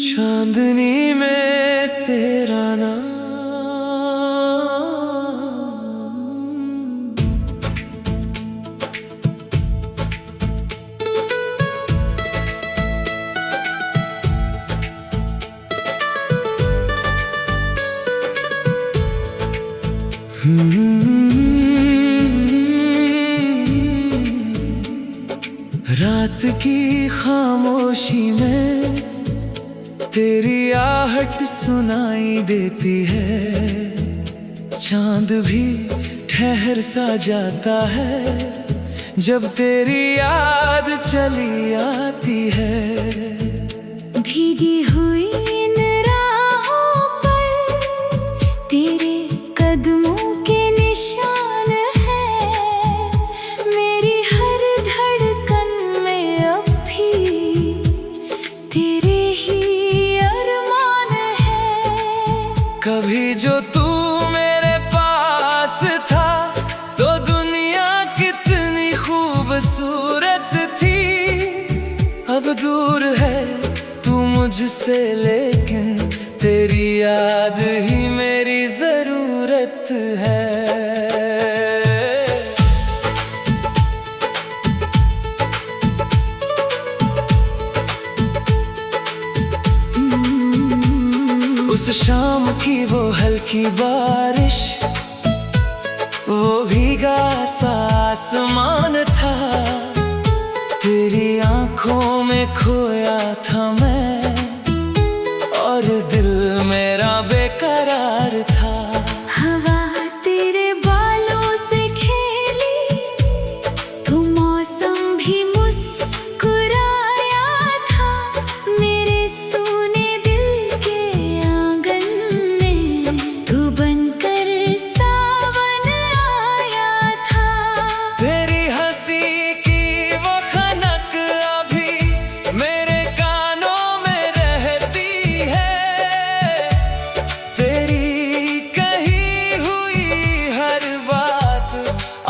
चांदनी में तेरा नाम, रात की खामोशी में तेरी आहट सुनाई देती है। चांद भी ठहर सा जाता है जब तेरी याद चली आती है। भीगी हुई इन राहों पर तेरे कदमों के निशान हैं। मेरी हर धड़कन में अब भी तेरे ही अरमान है। कभी जो तू मेरे पास था तो दुनिया कितनी खूबसूरत थी। अब दूर है तू मुझसे, लेकिन तेरी याद ही मेरी जरूरत है। उस शाम की वो हल्की बारिश, वो भीगा सा आसमान था। तेरी आंखों में खोया था मैं और दिल मेरा बेकरार था। हवा तेरे बालों से खेली तो मौसम भी मुस्कुराया था। मेरे सूने दिल के आंगन में तू बनकर सावन आया था। तेरी हंसी की वो खनक अभी मेरे कानों में रहती है। तेरी कही हुई हर बात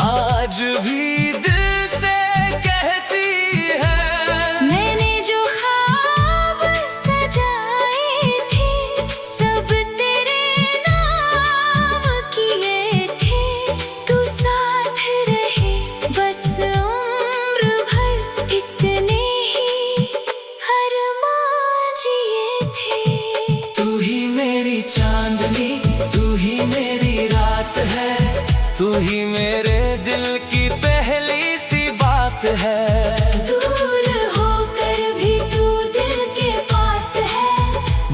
आज भी दिल से कहती है। मैंने जो ख्वाब सजाए थे सब तेरे नाम किए थे। तू साथ रहे बस उम्र भर, इतने ही अरमान जिए थे। तू ही मेरी चांदनी, तू ही मेरी रात है। तू ही मेरे दिल की पहली सी बात है। दूर होकर भी तू दिल के पास है।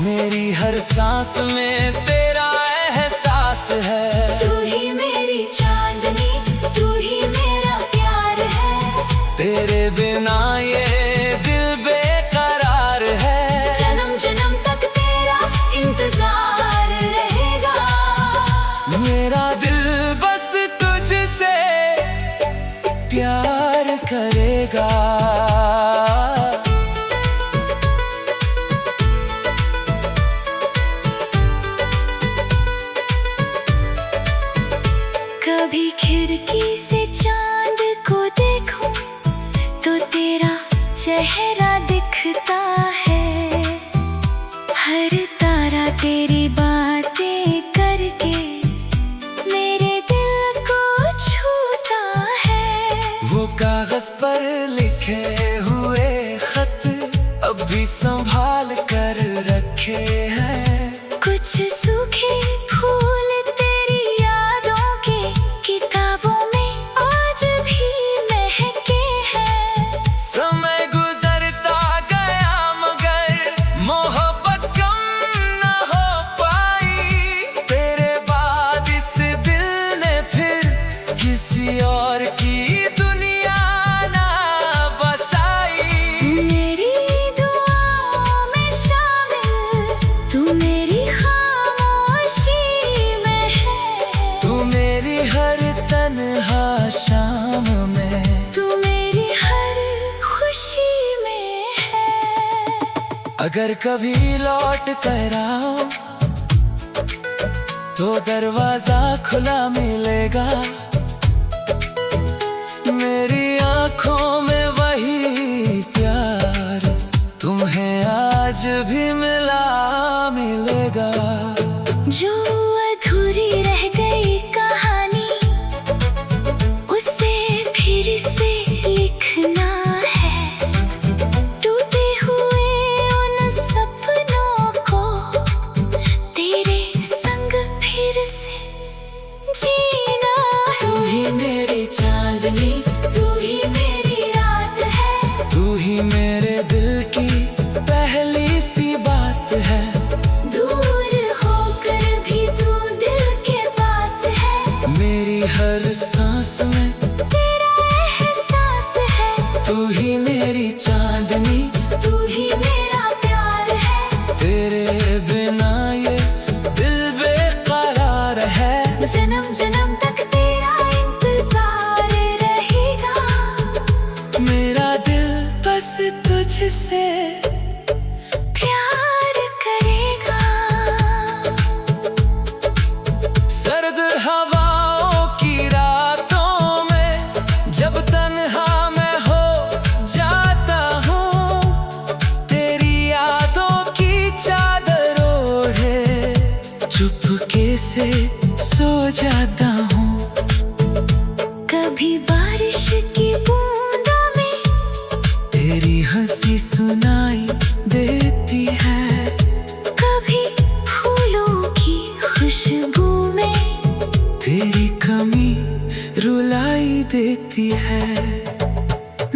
मेरी हर सांस में तेरा एहसास है। तू ही मेरी चांदनी, तू ही मेरा प्यार है। तेरे बिना ये दिल बेकरार है। जन्म जन्म तक तेरा इंतजार रहेगा। मेरा दिल बस तुझसे प्यार करेगा। कभी खिड़की से चांद को देखूं तो तेरा चेहरा दिखता है। हर तारा तेरी बातें करके मेरे दिल को छूता है। वो कागज पर लिखे हुए खत अब भी संभाल कर रखे हैं। कुछ सूखे फूल तेरी यादों के किताबों में आज भी महके हैं। समय गुजरता गया मगर मोहब्बत कम न हो पाई। तेरे बाद इस दिल ने फिर किसी और की दुनिया ना बसाई। तू मेरी दुआओं में शामिल, तू मेरी खामोशी में है। तू मेरी हर तन्हा शाम में, तू मेरी हर खुशी में है। अगर कभी लौट कर आओ तो दरवाजा खुला मिलेगा। मेरी आँखों चांदनी तू ही मेरी रात है, तू ही मेरे दिल की पहली सी बात है। दूर होकर भी तू दिल के पास है, मेरी हर सांस में तेरा एहसास है। तू ही मेरी चांदनी, तू ही मेरा प्यार है, तेरे बिना ये दिल बेकरार है। जन्म जन्म तक तेरा इंतजार रहेगा, मेरा दिल बस तुझसे प्यार करेगा। सर्द हवाओं की रातों में जब तन्हा मैं हो जाता हूँ, तेरी यादों की चादर ओढ़े चुपके से सो जाता हूँ। कभी बारिश की बूंदों में तेरी हंसी सुनाई देती है, कभी फूलों की खुशबू में तेरी कमी रुलाई देती है।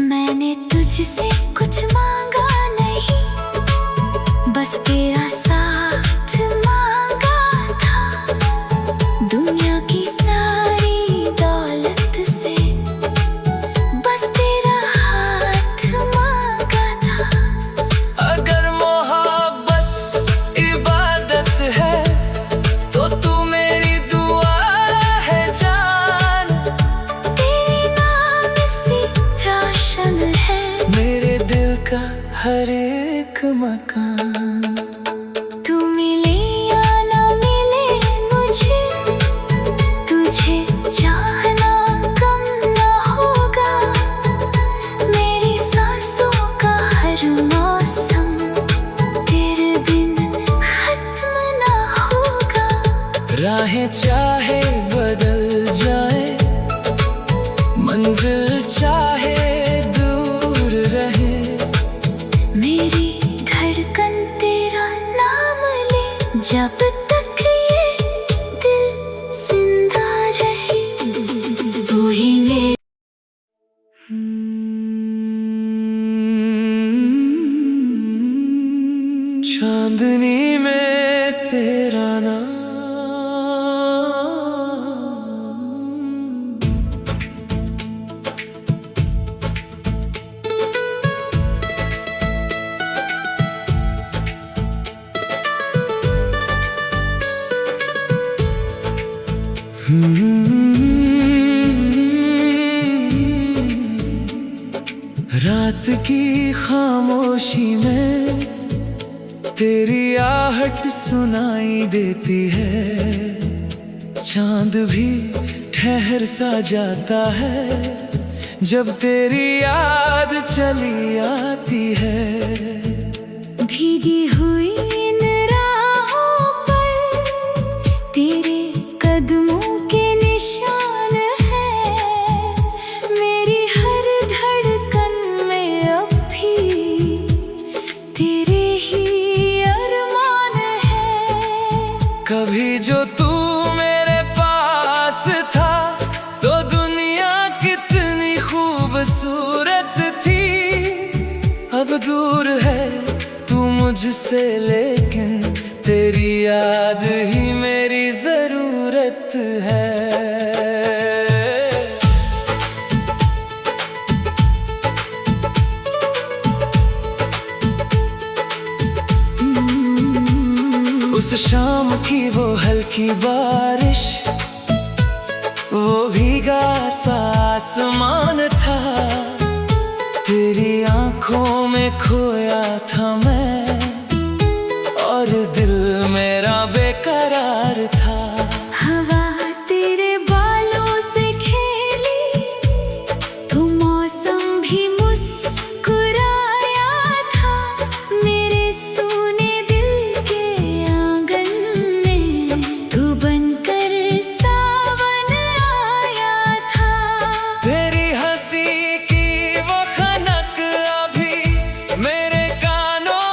मैंने तुझसे कुछ मांगा नहीं, बस तेरा साथ मांगा था। दुनिया की सारी दौलत से बस तेरा हाथ मांगा था। अगर मोहब्बत इबादत है तो तू मेरी दुआ है जान। तेरे नाम से रोशन है मेरे दिल का हर एक मकान। तू मिले या ना मिले मुझे, तुझे चाहना कम ना होगा। मेरी सांसों का हर मौसम तेरे बिन खत्म ना होगा। राहें चाहे बदल जाए, मंजिल चाहे दूर रहे, मेरी धड़कन तेरा नाम ले, जब तक ये दिल जिंदा रहे। तू ही मेरी चांदनी में तेरा नाम। रात की खामोशी में तेरी आहट सुनाई देती है, चांद भी ठहर सा जाता है जब तेरी याद चली आती है। भीगी हुई इन राहों पर तेरे कदमों के निशान हैं। मेरी हर धड़कन में अब भी तेरे ही अरमान है। कभी जो तू मेरे पास था तो दुनिया कितनी खूबसूरत थी। अब दूर है तू मुझसे, लेकिन तेरी याद ही मेरी जरूरत है। उस शाम की वो हल्की बारिश, वो भीगा सा आसमान था, तेरी आंखों में खोया था मैं और दिल मेरा बेकरार था। हवा तेरे बालों से खेली तो मौसम भी मुस्कुराया था। मेरे सूने दिल के आंगन में तू बनकर सावन आया था। तेरी हंसी की वो खनक अभी मेरे कानों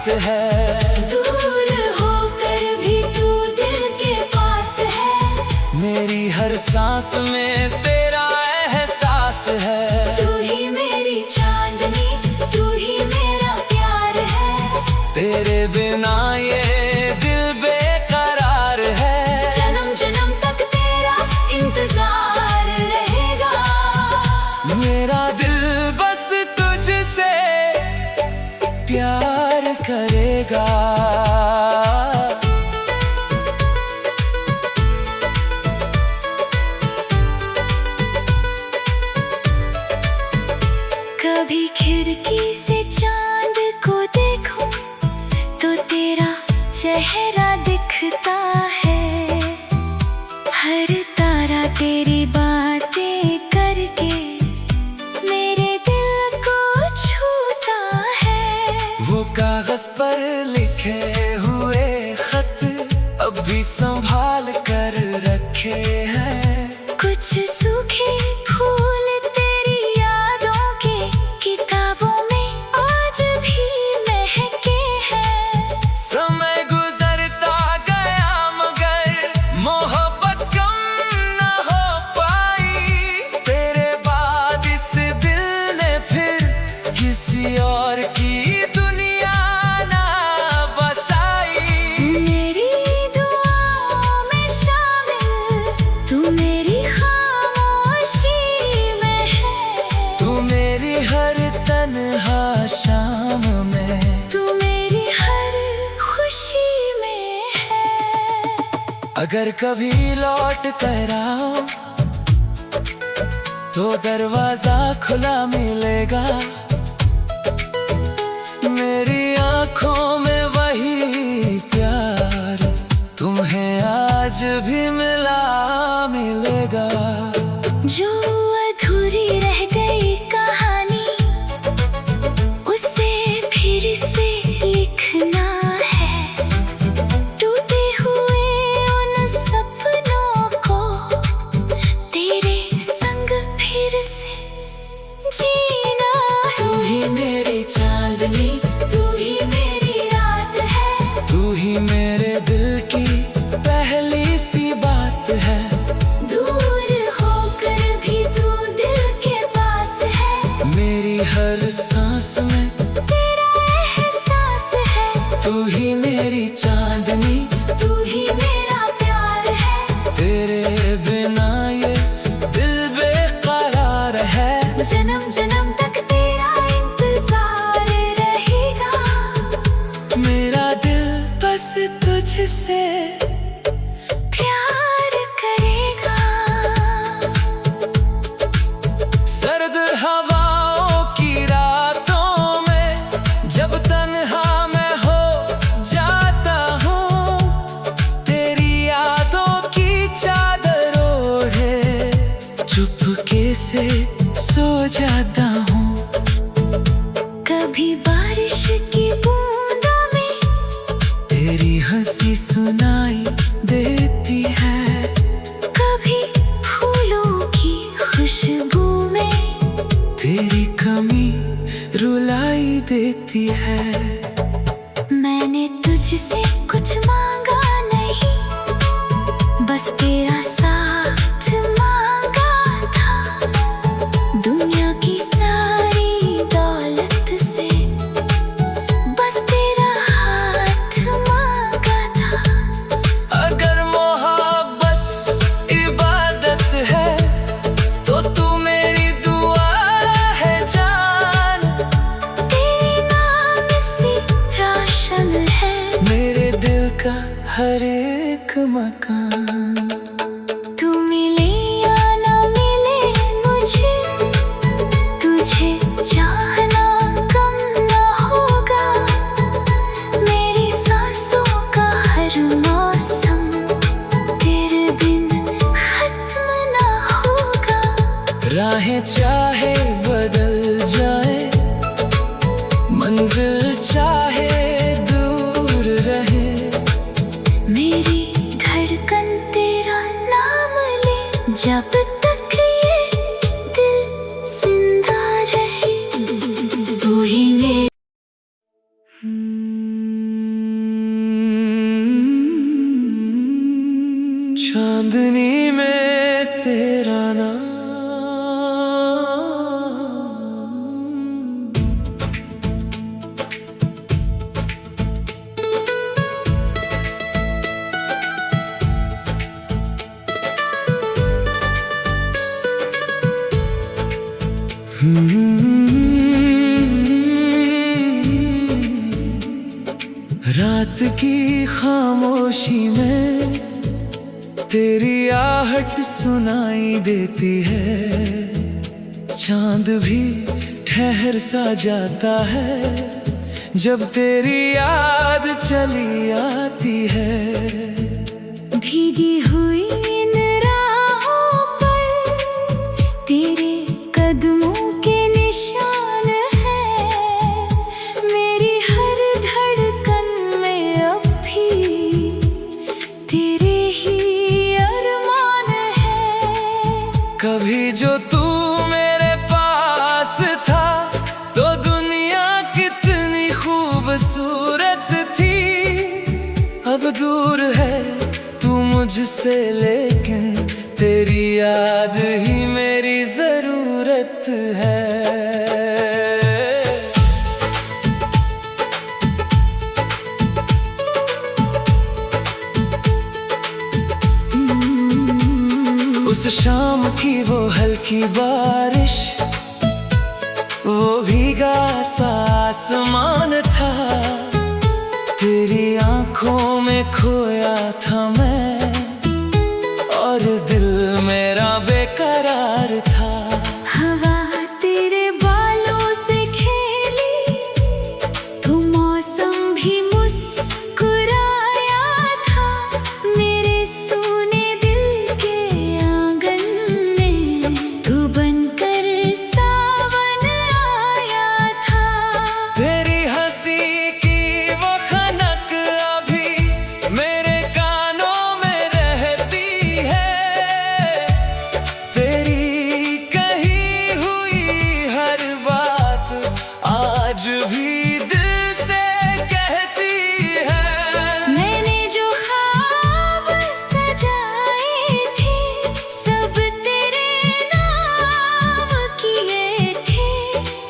बात है। दूर होकर भी तू दिल के पास है। मेरी हर सांस में तेरा एहसास है। तू ही मेरी चांदनी, तू ही मेरा प्यार है। तेरे बिना ये दिल बेकरार है। जन्म जन्म तक तेरा इंतजार रहेगा। मेरा दिल बस तुझसे प्यार करेगा। कभी खिड़की से चांद को देखूं तो तेरा चेहरा दिखता है। हर तारा तेरी बातें करके मेरे दिल को छूता है। वो कागज पर लिखे हुए खत अब भी संभाल कर रखे हैं। कुछ सूखे फूल तेरी यादों के किताबों में आज भी महके हैं। समय गुजरता गया मगर मोहब्बत कम न हो पाई। तेरे बाद इस दिल ने फिर किसी और की दुनिया ना बसाई। मेरी दुआओं में शामिल तू मेरी खामोशी में है। तू मेरी हर तन्हा शाम में, तू मेरी हर खुशी में है। अगर कभी लौट कर आओ तो दरवाजा खुला मिलेगा। मेरी आंखों में वही प्यार तुम्हें आज भी मिलेगा। जो अधूरी रह गई कहानी उसे फिर से लिखना है। टूटे हुए उन सपनों को तेरे संग फिर से जीना है। तू ही मेरी चांदनी, तू ही मेरी रात है। तू ही मेरे दिल की पहली सी बात है। दूर होकर भी तू दिल के पास है। मेरी हर सांस में तेरा एहसास है। तू ही मेरी चांदनी, तू ही मेरा प्यार है। तेरे बिना ये दिल बेकरार है। जन्म जन्म तक तेरा इंतजार रहेगा। मेरा दिल बस तुझसे प्यार करेगा। सर्द हवाओं की रातों में जब तन्हा मैं हो जाता हूँ, तेरी यादों की चादर ओढ़े चुपके से सो जाता हूँ। कभी बारिश की बूंदों में तेरी हंसी सुनाई देती है। कभी फूलों की खुशबू में तेरी कमी रुलाई देती है। मैंने तुझसे कुछ मांगा नहीं, बस तेरा साथ मांगा था। दुनिया की सारी दौलत से बस तेरा हाथ मांगा था। अगर मोहब्बत इबादत है तो तू मेरी दुआ है जान। तेरे नाम से रोशन है मेरे दिल का हर एक मकान। तू मिले या ना मिले मुझे, तुझे चाहना कम ना होगा। मेरी सांसों का हर मौसम तेरे बिन खत्म ना होगा। राहें चाहे बदल जाए, मंजिल चाहे दूर रहे, मेरी धड़कन तेरे चांदनी में तेरा नाम। रात की खामोशी में तेरी आहट सुनाई देती है। चांद भी ठहर सा जाता है जब तेरी याद चली आती है। भीगी हुई इन राहों पर तेरे कदमों के निशान हैं। मेरी हर धड़कन में अब भी तेरे ही अरमान हैं। कभी जो तू मेरे पास था तो दुनिया कितनी खूबसूरत थी। अब दूर है तू मुझसे लेकिन तेरी याद ही मेरी जरूरत है। उस शाम की वो हल्की बारिश, वो भीगा सा आसमान था। तेरी आंखों में खोया था मैं और दिल मेरा बेकरार था। हवा तेरे बालों से खेली तो मौसम भी मुस्कुराया था। मेरे सूने दिल के आंगन में तू बनकर सावन आया था। तेरी हंसी की वो खनक अभी मेरे कानों में रहती है। तेरी कही हुई हर बात आज भी दिल से कहती है। मैंने जो ख्वाब सजाए थे सब तेरे नाम किए थे।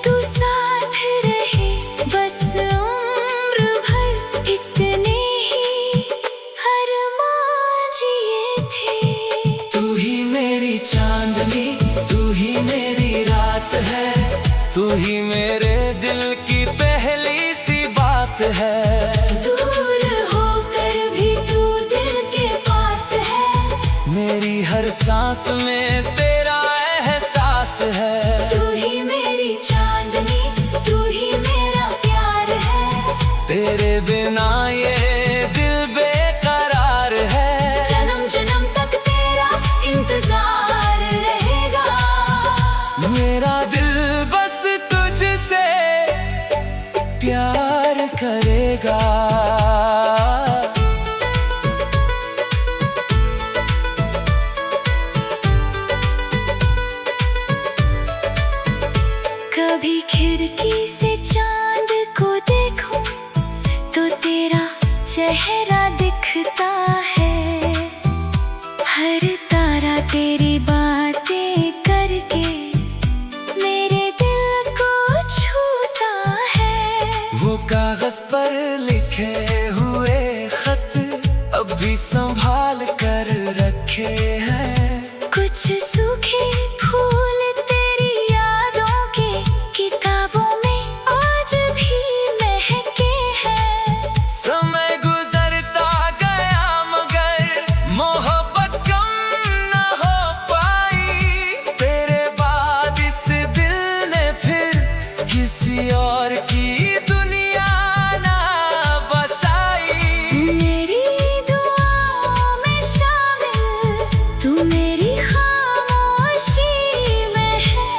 तू साथ रहे बस उम्र भर इतने ही अरमान जिए थे। तू ही मेरी चांदनी, तू ही मेरी रात है। तू ही मेरे दिल की पहली सी बात है। दूर होकर भी तू दिल के पास है। मेरी हर सांस में तेरा एहसास है। तू ही मेरी चांदनी, तू ही मेरा प्यार है। तेरे बिना ये दिल बेकरार है। जन्म जन्म तक तेरा इंतजार रहेगा। मेरा दिल बस तुझसे प्यार करेगा। कभी खिड़की से चांद को देखूं तो तेरा चेहरा दिखता है। हर तारा तेरी बातें करके मेरे दिल को छूता है। वो कागज पर लिखे हुए खत अब भी संभाल कर रखे हैं। कुछ सूखे फूल तेरी यादों के किताबों में आज भी महके हैं। समय गुजरता गया मगर मोहब्बत कम न हो पाई। तेरे बाद इस दिल ने फिर किसी और की दुनिया ना बसाई। तू मेरी दुआओं में शामिल, तू मेरी खामोशी में है।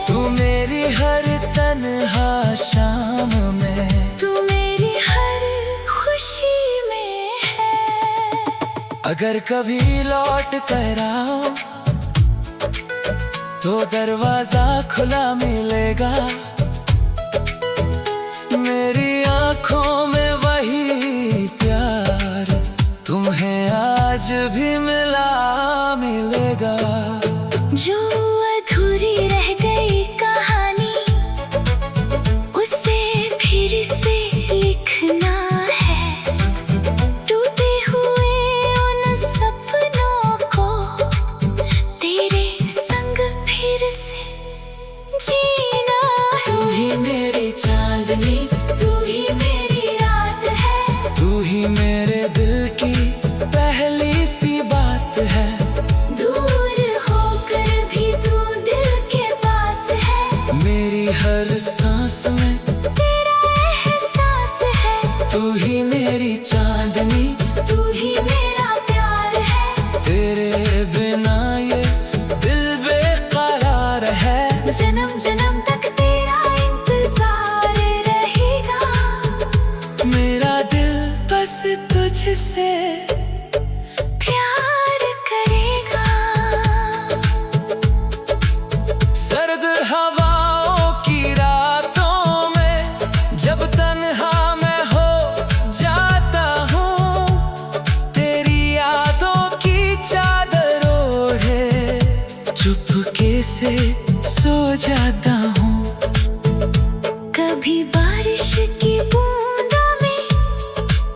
तू मेरी हर तन्हा शाम में, तू मेरी हर खुशी में है। अगर कभी लौट कर आओ तो दरवाजा खुला मिलेगा। मेरी आंखों में वही प्यार तुम्हें आज भी मिला तू ही मेरी चांदनी, तू ही मेरा प्यार है। तेरे बिना ये दिल बेकरार है। जन्म जन्म तक तेरा इंतजार रहेगा। मेरा दिल बस तुझसे प्यार करेगा। सर्द हवाओं की रातों में जब तन्हा मैं हो जाता हूँ, तेरी यादों की चादर ओढ़े चुपके से सो जाता हूँ। कभी बारिश की बूंदों में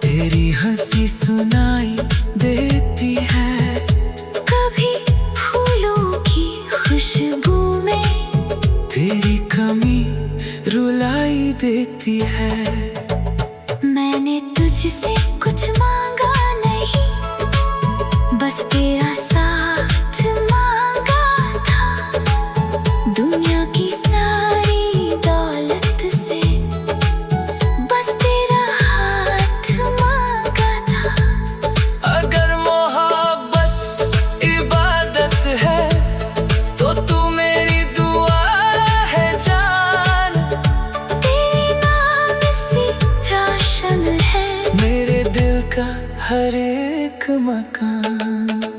तेरी हंसी सुनाई देती है। कभी फूलों की खुशबू में तेरी कमी रुलाई देती है। मैंने तुझसे कुछ मांगा नहीं, बस तेरा साथ मांगा था। दुनिया की सारी दौलत से बस तेरा हाथ मांगा था। अगर मोहब्बत इबादत है तो तू मेरी दुआ है जान। तेरे नाम से रोशन है मेरे दिल का हर एक मकान।